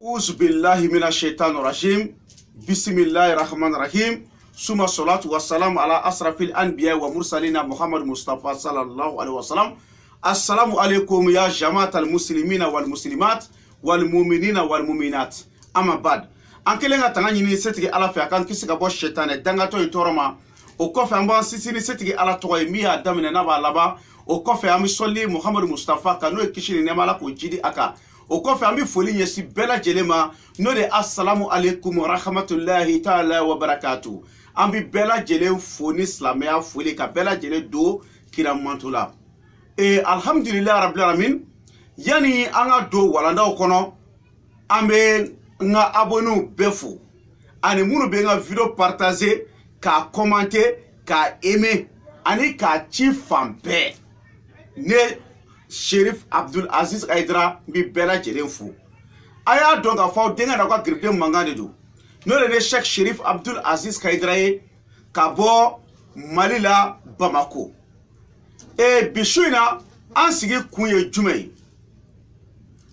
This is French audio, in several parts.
Billahi minash shaitanir rajim. Bismillahir rahmanir rahim. Suma salatu wassalamu ala asrafil anbiya wa mursalina Muhammad Mustafa sallallahu alaihi wasallam. Assalamu alaikum ya jama'atal muslimina wal muslimat wal mu'minina wal mu'minat. Amma bad. Ankele nga tanga nyini setigi ala fe akan kisi ka bo shaitane danga to itoroma. O kofe amba sisini setigi ala to miya damine na ba laba. O kofe ami solli Muhammad Mustafa kanu e kishini nemala ko jidi aka. O kofe ami foli nyesi bela jelema no de assalamu alaikum wa rahmatullahi ta'ala wa barakatuh. Ambi bela jele foni islamia foli ka bela jele do kira mantula. E alhamdulillah rabbil alamin yani anga do walanda okono ambe nga abonu befu ani munu be nga video partager ka commenter ka aimer ani ka ci fampe ne Cherif Abdul Aziz Aidara bi bela jere fu aya donc a faw denga na ko gripte mangande do no le Cheikh Cherif Abdul Aziz Aidara ka bo Malila Bamako e bisuina ansigi kunye jumai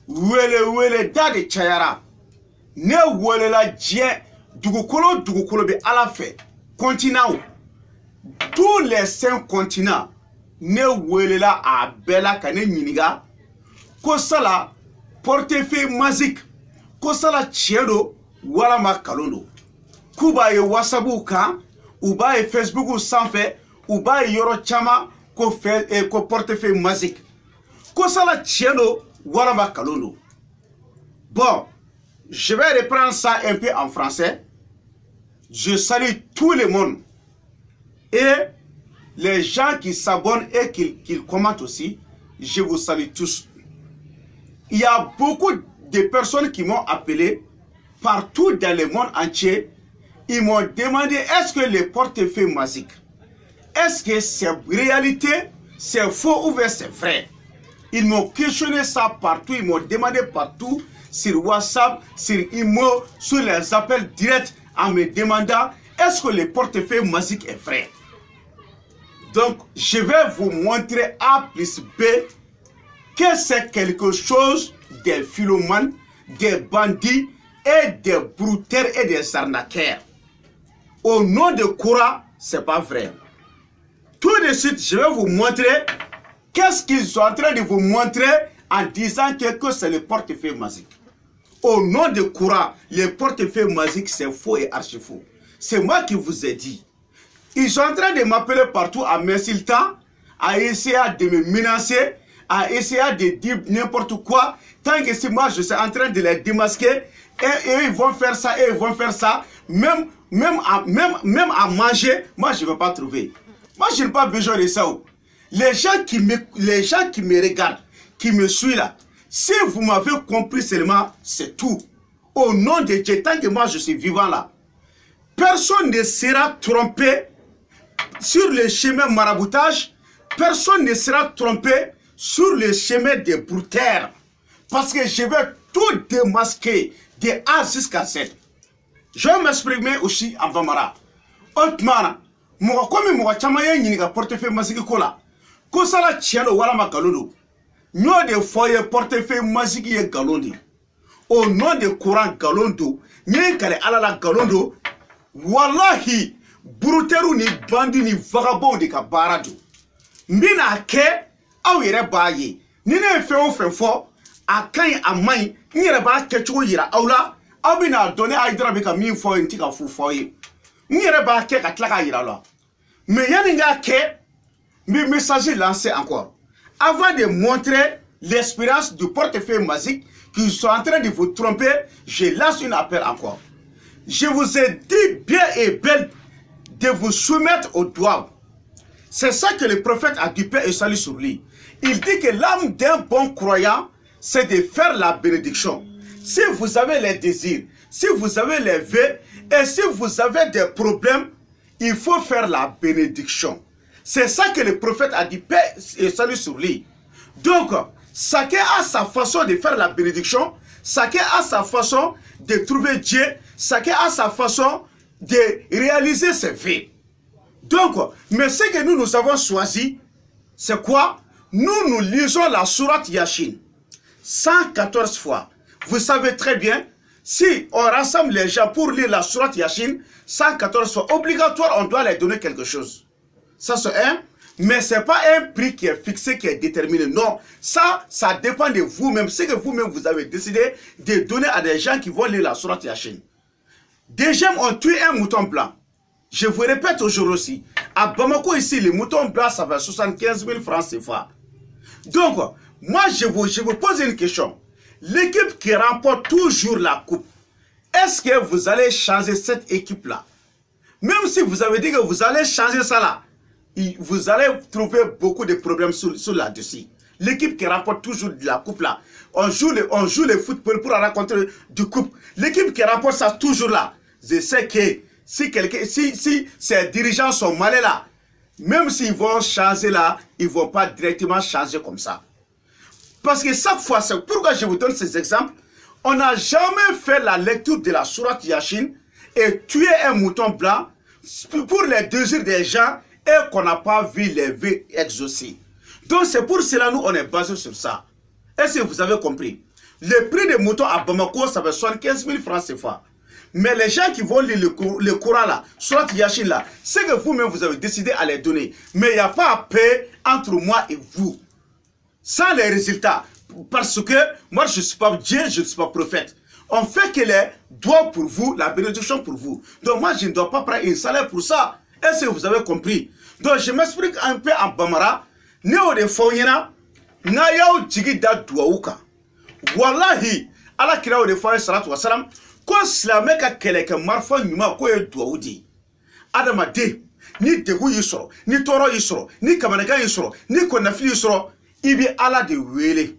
wele dade chayara ne wele la djien dugukolo be ala fe continent tous les 5 continents ne wele la a bela kane nyiniga ko sala portefeuille magique ko sala chiedo wala makalondo kuba ye WhatsApp ka uba ye Facebook sanfé uba ye yoro chama ko portefeuille magique ko sala chiedo wala makalondo. Bon, je vais reprendre ça un peu en français. Je salue tout le monde et les gens qui s'abonnent et qui commentent aussi. Je vous salue tous. Il y a beaucoup de personnes qui m'ont appelé partout dans le monde entier. Ils m'ont demandé est-ce que les portefeuilles magiques, est-ce que c'est réalité, c'est faux ou c'est vrai? Ils m'ont questionné ça partout, ils m'ont demandé partout, sur WhatsApp, sur Imo, sur les appels directs, en me demandant est-ce que le portefeuille magique est vrai. Donc, je vais vous montrer A plus B que c'est quelque chose des philomanes, des bandits et des brouteurs et des arnaqueurs. Au nom de Koura, c'est pas vrai. Tout de suite, je vais vous montrer qu'est-ce qu'ils sont en train de vous montrer en disant que c'est le portefeuille magique. Au nom de Koura, le portefeuille magique, c'est faux et archi faux. C'est moi qui vous ai dit. Ils sont en train de m'appeler partout à m'insulter, à essayer de me menacer, à essayer de dire n'importe quoi. Tant que c'est moi, je suis en train de les démasquer. Et ils vont faire ça, et ils vont faire ça. Même à manger, moi, je ne vais pas trouver. Moi, je n'ai pas besoin de ça. Les gens qui me regardent, qui me suivent là, si vous m'avez compris seulement, c'est tout. Au nom de Dieu, tant que moi je suis vivant là, personne ne sera trompé sur le chemin maraboutage, personne ne sera trompé sur le chemin des brouteurs. Parce que je vais tout démasquer de A jusqu'à Z. Je vais m'exprimer aussi en Bambara. Otmana, comme moi, chamaye n'y'a portefeuille magique kola. Kosala tielo wala makalondo. Nous de foyer portefeuille magique ye galondi. Au nom de courant galondo, nyen kale alala galondo, wallahi, bruteru ni bandi ni vagabond de kabarado. Mbina ke, aw yere baye. Nine fe on fe fo, akan amay, nyere ba kechu yira awla, aw bina donné Aidara bika min fo ntika fu foye. Nyere ba ke katlaka yira la. Mais yaninga ke, mes messages lancés encore. Avant de montrer l'expérience du portefeuille magique qui sont en train de vous tromper, je lance un appel encore. Je vous ai dit bien et belle de vous soumettre au doigt. C'est ça que le prophète a dit paix et salut sur lui. Il dit que l'âme d'un bon croyant, c'est de faire la bénédiction. Si vous avez les désirs, si vous avez les vœux et si vous avez des problèmes, il faut faire la bénédiction. C'est ça que le prophète a dit, paix et salut sur lui. Donc, chacun a sa façon de faire la bénédiction, chacun a sa façon de trouver Dieu, chacun a sa façon de réaliser ses vœux. Donc, mais ce que nous avons choisi, c'est quoi? Nous lisons la sourate Yasin 114 fois. Vous savez très bien, Si on rassemble les gens pour lire la sourate Yasin, 114 fois obligatoire, on doit leur donner quelque chose. Ça c'est un. Mais ce n'est pas un prix qui est fixé, qui est déterminé. Non, ça dépend de vous-même. C'est que vous-même, vous avez décidé de donner à des gens qui vont lire la sourate Yasin. Des gens ont tué un mouton blanc. Je vous répète aujourd'hui aussi. À Bamako, ici, les moutons blancs, ça va 75 000 francs CFA. Donc, moi, je vous pose une question. L'équipe qui remporte toujours la coupe, est-ce que vous allez changer cette équipe-là? Même si vous avez dit que vous allez changer ça là, vous allez trouver beaucoup de problèmes sur là-dessus. L'équipe qui remporte toujours de la coupe là, on joue le football pour rencontrer du coupe. L'équipe qui remporte ça toujours là, je sais que si ces dirigeants sont malais là, même s'ils vont changer là, ils ne vont pas directement changer comme ça. Parce que chaque fois, c'est pourquoi je vous donne ces exemples, on n'a jamais fait la lecture de la sourate Yasin et tuer un mouton blanc pour les désirs des gens et qu'on n'a pas vu les vœux exaucés. Donc c'est pour cela nous on est basé sur ça. Est-ce que vous avez compris? Le prix des moutons à Bamako, ça fait 75 000 francs CFA. Mais les gens qui vont lire le Coran là, sourate Yasin là, c'est que vous-même vous avez décidé à les donner. Mais il n'y a pas à paix entre moi et vous. Sans les résultats. Parce que moi je ne suis pas Dieu, je ne suis pas prophète. On fait que les doigts pour vous, la bénédiction pour vous. Donc moi je ne dois pas prendre un salaire pour ça. Est-ce que vous avez compris? Donc je m'explique un peu en Bamara. Néo de Foyena, Nayao Jigida Douaouka. Wallahi, ala kira de Foyena Salatu Wasalam, quoi slame ka keleke marfa nyuma ko e Douaoudi. Adama de, ni degu yisro, ni toro yisro, ni kamanaka yisro, ni konafi yisro, ibi ala de wele.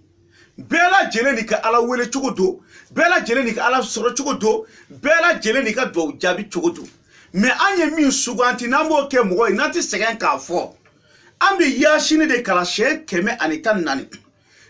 Bela jele ni ka ala wele chogodo, bela jele ni ka ala soro chogodo, bela jele ni ka Douaou jabi chogodo. Mais anye mi suganti nambo ke mwo nanti segen ka fo. Ambi yashini de kalashe keme anitan nani.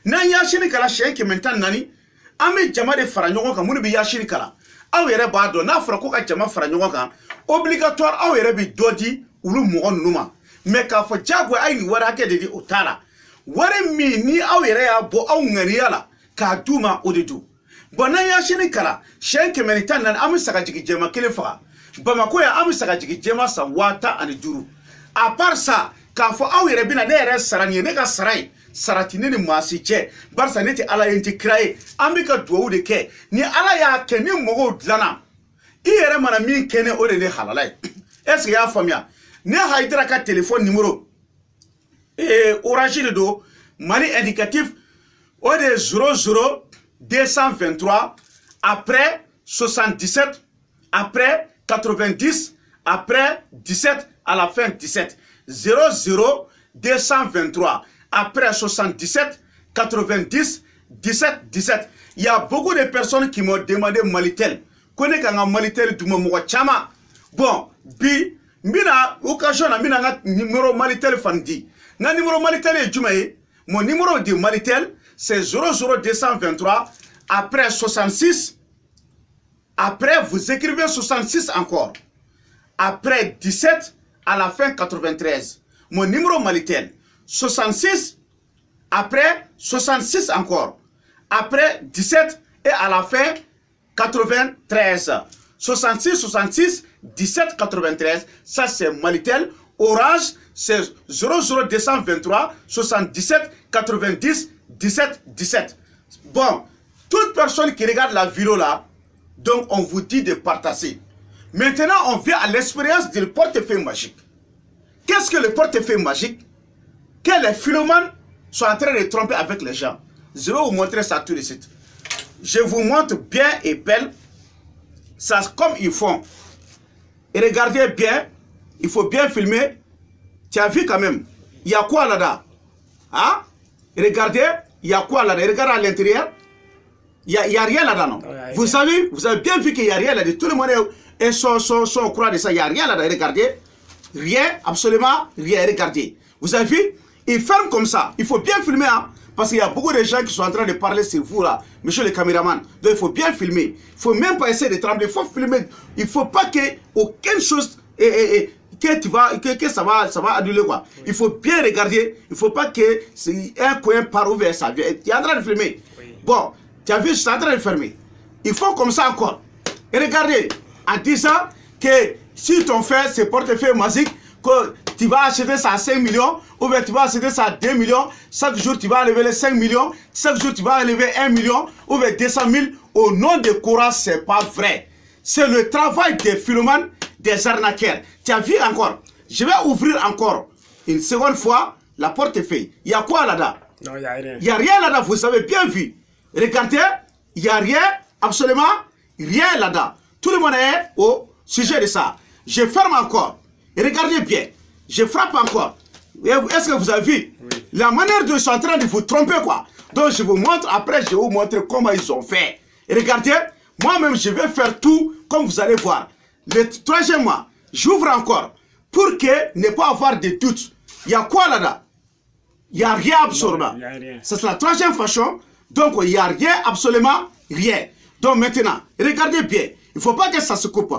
Na yashini kalashe keme tan nani. Ambi jama de faranyogo ka muni bi yashini kala. Aw yere ba do na fara ko ka jama faranyogo ka obligatoire aw yere bi dodi ulu mwo numa. Mais ka fo jagwe ay ni wara ke de utala. Ware mi ni aw yere ya bo aw ngari yala ka duma odedu. Bona yashini kala shen keme tan nani ambi saka jigi jama kele fa. Bamako ya amu saka jigi jema sa wata ani duru. A part ça, ka fo aw yere bina ne yere sarani ne ka sarai sarati ne ni masi che barsa ne ti ala yenti kraye ambi ka duwo de ke ni ala ya ke ni mogo dlana I yere mana min kene o de ne halalai. Est-ce que ya famia ne haidra ka téléphone numéro Orange do Mali indicatif o de 00 223 après 77 après 90 après 17 à la fin 17 00 223 après 77 90 17 17. Il y a beaucoup de personnes qui m'ont demandé Malitel. Connais quand Malitel du moment chama. Bon, bi mina occasion na mina nga numéro Malitel fandi. Na numéro Malitel est jumae. Mon numéro de Malitel c'est 00 223 après 66. Après, vous écrivez 66 encore. Après 17, à la fin 93. Mon numéro Malitel, 66, après 66 encore. Après 17 et à la fin 93. 66, 66, 17, 93. Ça, c'est Malitel. Orange, c'est 00223, 77, 90, 17, 17. Bon, toute personne qui regarde la vidéo là, donc on vous dit de partager. Maintenant, on vient à l'expérience du portefeuille magique. Qu'est-ce que le portefeuille magique? Que les philomanes sont en train de tromper avec les gens. Je vais vous montrer ça tout de suite. Je vous montre bien et belle. Ça comme ils font. Et regardez bien. Il faut bien filmer. Tu as vu quand même. Il y a quoi là-dedans? Hein? Regardez. Il y a quoi là-dedans? Regardez à l'intérieur. Il n'y a rien là-dedans, non? Vous savez, vous avez bien vu qu'il n'y a rien là-dedans. Tout le monde est au courant de ça. Il n'y a rien là-dedans. Regardez. Rien, absolument rien. Regardez. Vous avez vu? Il ferme comme ça. Il faut bien filmer, hein? Parce qu'il y a beaucoup de gens qui sont en train de parler sur vous là, monsieur le caméraman. Donc il faut bien filmer. Il ne faut même pas essayer de trembler. Il faut filmer. Il ne faut pas que aucune chose que ça va annuler quoi. Il faut bien regarder. Il ne faut pas que un coin par ouvert ça. Tu es en train de filmer. Bon, tu as vu, je suis en train de fermer. ils font comme ça encore. Et regardez, en disant que si ton fait ce portefeuille magique, que tu vas acheter ça à 5 millions, ou bien tu vas acheter ça à 2 millions, chaque jour tu vas enlever les 5 millions, chaque jour tu vas enlever 1 million, ou bien 200 000, au nom de Coran, ce n'est pas vrai. C'est le travail des philomanes, des arnaqueurs. Tu as vu encore? Je vais ouvrir encore une seconde fois la portefeuille. Il y a quoi là-dedans? Non, il n'y a rien. Il n'y a rien là-dedans, vous avez bien vu. Regardez, il n'y a rien, absolument rien là-dedans. Tout le monde est au sujet de ça. Je ferme encore. Et regardez bien, je frappe encore. Est-ce que vous avez vu? Oui. La manière dont ils sont en train de vous tromper, quoi. Donc je vous montre, après je vais vous montrer comment ils ont fait. Et regardez, moi-même je vais faire tout comme vous allez voir. Le troisième mois, j'ouvre encore pour que ne pas avoir de doutes. Il y a quoi là-dedans? Il n'y a rien absolument. C'est la troisième façon. Donc il n'y a rien, absolument rien. Donc maintenant, regardez bien. Il ne faut pas que ça se coupe.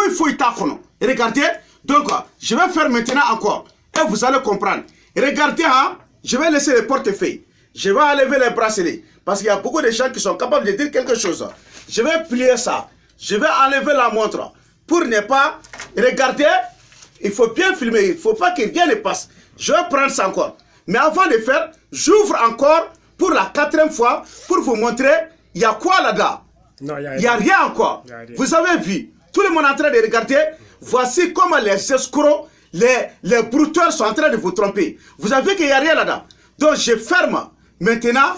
Il faut y tacono. Regardez. Donc je vais faire maintenant encore. Et vous allez comprendre. Regardez, hein, je vais laisser les portefeuilles. Je vais enlever les bracelets. Parce qu'il y a beaucoup de gens qui sont capables de dire quelque chose. Je vais plier ça. Je vais enlever la montre. Pour ne pas regarder, il faut bien filmer. Il ne faut pas que rien ne passe. Je vais prendre ça encore. Mais avant de faire, j'ouvre encore pour la 4e fois pour vous montrer il y a quoi là-dedans. Non, il n'y a rien encore. Vous avez vu, tout le monde est en train de regarder. Voici comment les escrocs, les brouteurs sont en train de vous tromper. Vous avez vu qu'il n'y a rien là-dedans. Donc je ferme maintenant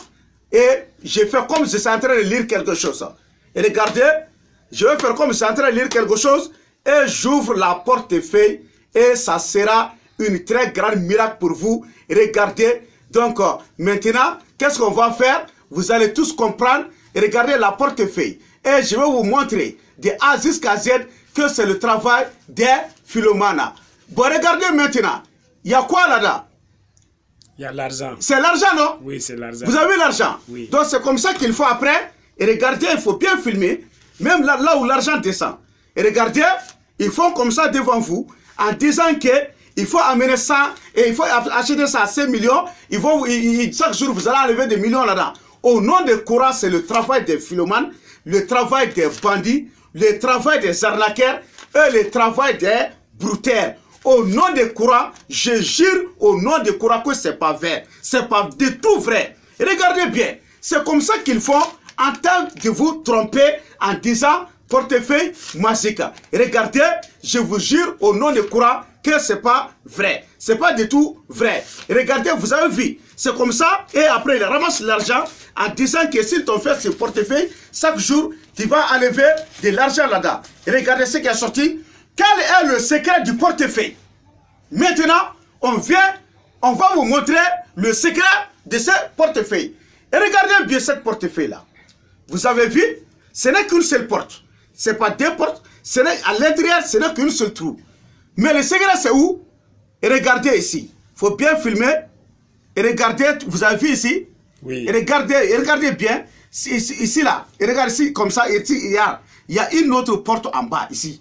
et je fais comme si je suis en train de lire quelque chose. Et regardez, je vais faire comme si je suis en train de lire quelque chose et j'ouvre la portefeuille et ça sera une très grande miracle pour vous. Regardez, donc maintenant, qu'est-ce qu'on va faire? Vous allez tous comprendre. Regardez la portefeuille. Et je vais vous montrer de A jusqu'à Z que c'est le travail des philomanes. Bon, regardez maintenant. Il y a quoi là-dedans? Il y a l'argent. C'est l'argent, non? Oui, c'est l'argent. Vous avez l'argent? Oui. Donc c'est comme ça qu'il faut après. Et regardez, il faut bien filmer. Même là où l'argent descend. Et regardez, ils font comme ça devant vous. En disant que il faut amener ça. Et il faut acheter ça à 5 millions. Chaque jour, vous allez enlever des millions là-dedans. Au nom de Coran, c'est le travail des philomanes, le travail des bandits, le travail des arnaqueurs et le travail des brouteurs. Au nom de Coran, je jure au nom de Coran que ce n'est pas vrai. Ce n'est pas du tout vrai. Regardez bien, c'est comme ça qu'ils font en train de vous tromper en disant portefeuille magique. Regardez, je vous jure au nom de Coran que ce n'est pas vrai. Ce n'est pas du tout vrai. Regardez, vous avez vu, c'est comme ça et après il ramasse l'argent en disant que s'ils t'ont fait ce portefeuille, chaque jour, tu vas enlever de l'argent là-dedans. Regardez ce qui est sorti. Quel est le secret du portefeuille? Maintenant, on va vous montrer le secret de ce portefeuille. Et regardez bien cette portefeuille-là. Vous avez vu, ce n'est qu'une seule porte. Ce n'est pas deux portes. À l'intérieur, ce n'est qu'une seule trou. Mais le secret, c'est où? Et regardez ici. Il faut bien filmer. Et regardez, vous avez vu ici? Oui. Et regardez bien. Ici, là. Et regardez ici, comme ça. Ici, il y a une autre porte en bas, ici.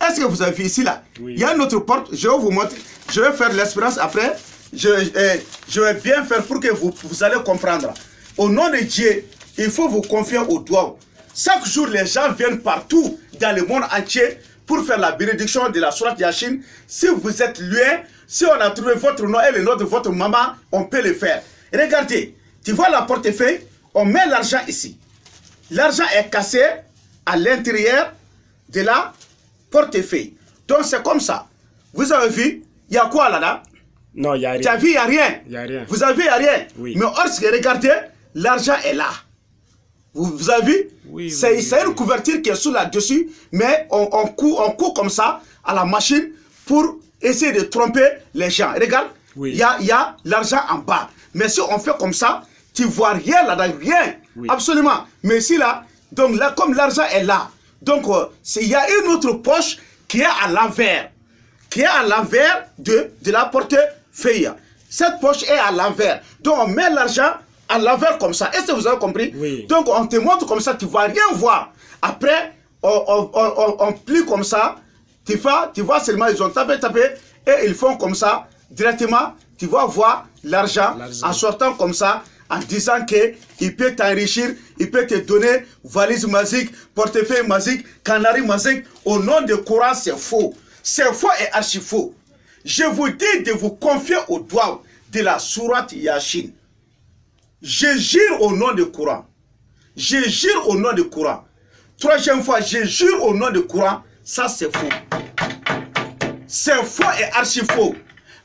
Est-ce que vous avez vu ici, là? Oui. Il y a une autre porte. Je vais vous montrer. Je vais faire l'expérience après. Je vais bien faire pour que vous allez comprendre. Au nom de Dieu, il faut vous confier au doigt. Chaque jour, les gens viennent partout dans le monde entier pour faire la bénédiction de la sourate Yasin. Si vous êtes loin, si on a trouvé votre nom et le nom de votre maman, on peut le faire. Regardez, tu vois la portefeuille, on met l'argent ici. L'argent est cassé à l'intérieur de la portefeuille. Donc c'est comme ça. Vous avez vu, il y a quoi là-dedans? Non, il n'y a rien. Tu as vu, il n'y a rien. Il n'y a rien. Vous avez vu, il n'y a rien. Oui. Mais regardez, l'argent est là. Vous avez vu? Oui, c'est oui, une couverture qui est sous là-dessus, mais on coud comme ça à la machine pour essayer de tromper les gens. Regarde, il y a l'argent en bas. Mais si on fait comme ça, tu ne vois rien là-dedans, rien. Oui. Absolument. Mais ici, là, donc là, comme l'argent est là, donc il y a une autre poche qui est à l'envers. Qui est à l'envers de la portefeuille. Cette poche est à l'envers. Donc on met l'argent à l'envers comme ça. Est-ce que vous avez compris? Oui. Donc on te montre comme ça, tu ne vas rien voir. Après, on plie comme ça. Tu vois seulement, ils ont tapé, et ils font comme ça. Directement, tu vas voir l'argent en sortant comme ça, en disant qu'il peut t'enrichir, il peut te donner valise magique, portefeuille magique, canari magique. Au nom du Coran, c'est faux. C'est faux et archi faux. Je vous dis de vous confier au doigt de la sourate Yasin. Je jure au nom du Coran. Je jure au nom du Coran. Troisième fois, je jure au nom du Coran. Ça, c'est faux. C'est faux et archi faux.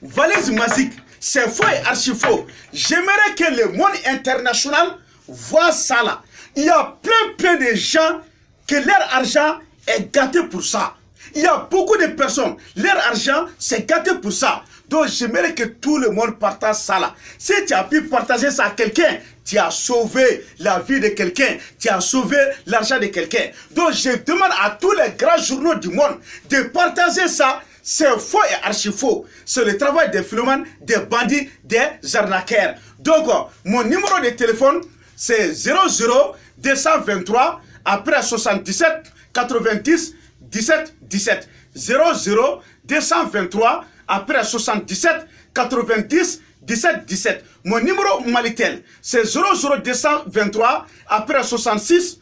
Valise magique, c'est faux et archi faux. J'aimerais que le monde international voit ça là. Il y a plein de gens que leur argent est gâté pour ça. Il y a beaucoup de personnes, leur argent c'est gâté pour ça. Donc j'aimerais que tout le monde partage ça là. Si tu as pu partager ça à quelqu'un, tu as sauvé la vie de quelqu'un, tu as sauvé l'argent de quelqu'un. Donc je demande à tous les grands journaux du monde de partager ça. C'est faux et archi faux. C'est le travail des philomanes, des bandits, des arnaqueurs. Donc, mon numéro de téléphone, c'est 00 223 après 77 90 17 17. 00 223 après 77 90 17 17. Mon numéro Malitel, c'est 00 223 après 66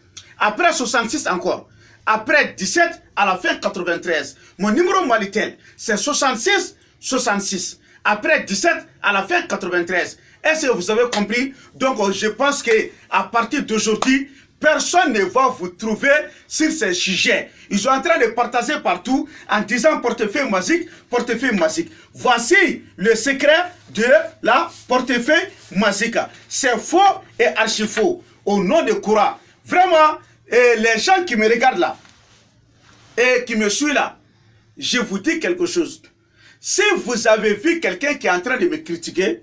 encore. Après 17, à la fin 93. Mon numéro Malitel, c'est 66 66. Après 17, à la fin 93. Est-ce que vous avez compris? Donc, je pense qu'à partir d'aujourd'hui, personne ne va vous trouver sur ces sujets. Ils sont en train de partager partout en disant portefeuille magique, portefeuille magique. Voici le secret de la portefeuille magique. C'est faux et archi faux. Au nom de Coran. Vraiment, et les gens qui me regardent là et qui me suivent là, je vous dis quelque chose. Si vous avez vu quelqu'un qui est en train de me critiquer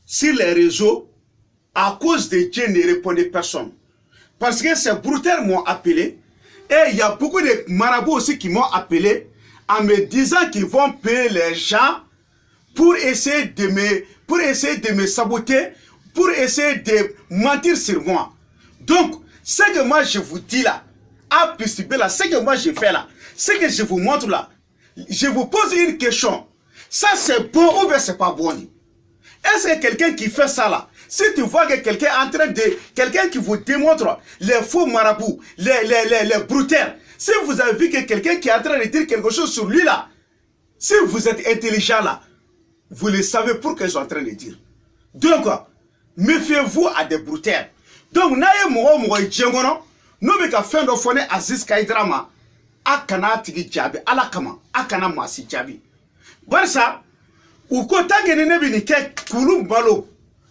sur les réseaux, à cause de Dieu ne répondez personne. Parce que ces brouteurs m'ont appelé et il y a beaucoup de marabouts aussi qui m'ont appelé en me disant qu'ils vont payer les gens pour essayer de me saboter, pour essayer de mentir sur moi. Donc, ce que moi je vous dis là, A plus B là, ce que moi je fais là, ce que je vous montre là, je vous pose une question. Ça c'est bon ou bien c'est pas bon? Est-ce que quelqu'un qui fait ça là, si tu vois que quelqu'un est en train de, quelqu'un qui vous démontre les faux marabouts, les brouteurs, si vous avez vu que quelqu'un qui est en train de dire quelque chose sur lui là, si vous êtes intelligent là, vous le savez pour qu'ils sont en train de dire. Donc, méfiez-vous à des brouteurs. Donc, naye mogo djengono, no be ka fendo fone Aziz Kaidrama, akana tigi jabi, ala kama, akana masi jabi. Barsa, uko tangene nebi ni ke kulu mbalo,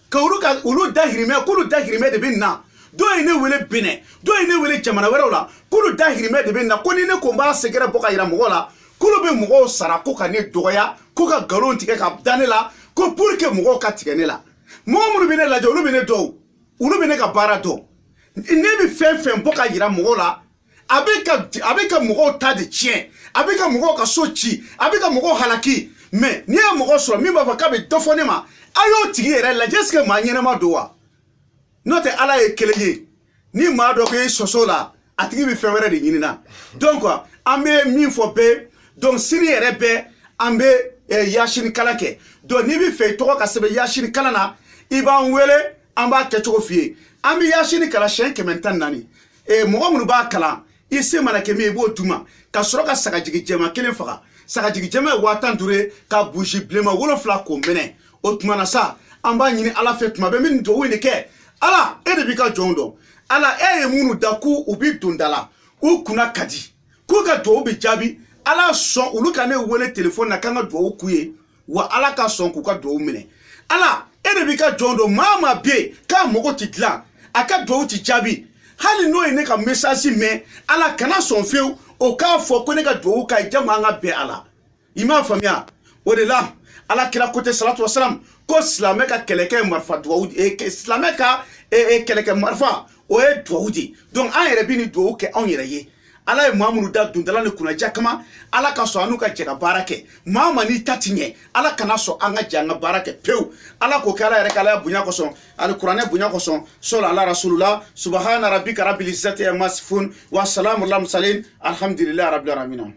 ka ulu dahirime de bin na, do ine wele bine, do ine wele jamana wera la, kulu dahirime de bin na, koni ne komba segera boka ira mogo la, kulu be mogo sara koka ne doya, koka galon tike ka dane la, ko pour que mogo ka tike ne la. Mogo munu bine la jo, ulu bine do. Ulu bene ka bara do. Nebi fen boka yira mogo la. Abeka mogo ta de chien. Abeka mogo ka sochi. Abeka mogo halaki. Mais ni a mogo so mi ba ka be dofone ma. Ayo tigi yere la jeske ma nyene ma doa. Note ala e keleye. Ni ma do ko soso la. Atigi bi fen were de nyina. Donc ambe mi fo be. Donc siri yere be ambe Yasin kalake. Donc ni bi fe to ka sebe Yasin kalana. Iba nwele amba kecho fie ambi Yasin kala shen kementan nani e mogo munu ba kala ise mana kemi ebo duma ka soro ka sagajigi jema kelen faga sagajigi jema watan dure ka buji blema wolo fla ko mene otmana sa amba nyini ala fetuma be min do wini ke ala e de bika jondo ala e munu daku ubi dundala u kuna kadi ku ka do bi jabi ala son ulu ka ne wele telephone na kanga do kuye wa ala ka son ku ka do mene ala ene bika jondo mama be ka mogo titla aka do ti jabi hali no ene ka message me ala kana son feu o ka fo ko ne ka do ka jama nga be ala ima famia o de la ala kila côté salatu wassalam ko islamé ka keleke marfa do e islamé ka keleke marfa o e do donc an yere bini do ke an yere ye ala e mamunu da dundala ne kuna jakama ala ka so anu ka jega barake mama ni tatinye ala kana so anga janga barake peu ala ko kala yere kala bunya ko so al qur'ane bunya ko so ala rasulullah subhana rabbika rabbil izzati amma yasifun wa salamun alal mursalin alhamdulillahi rabbil alamin.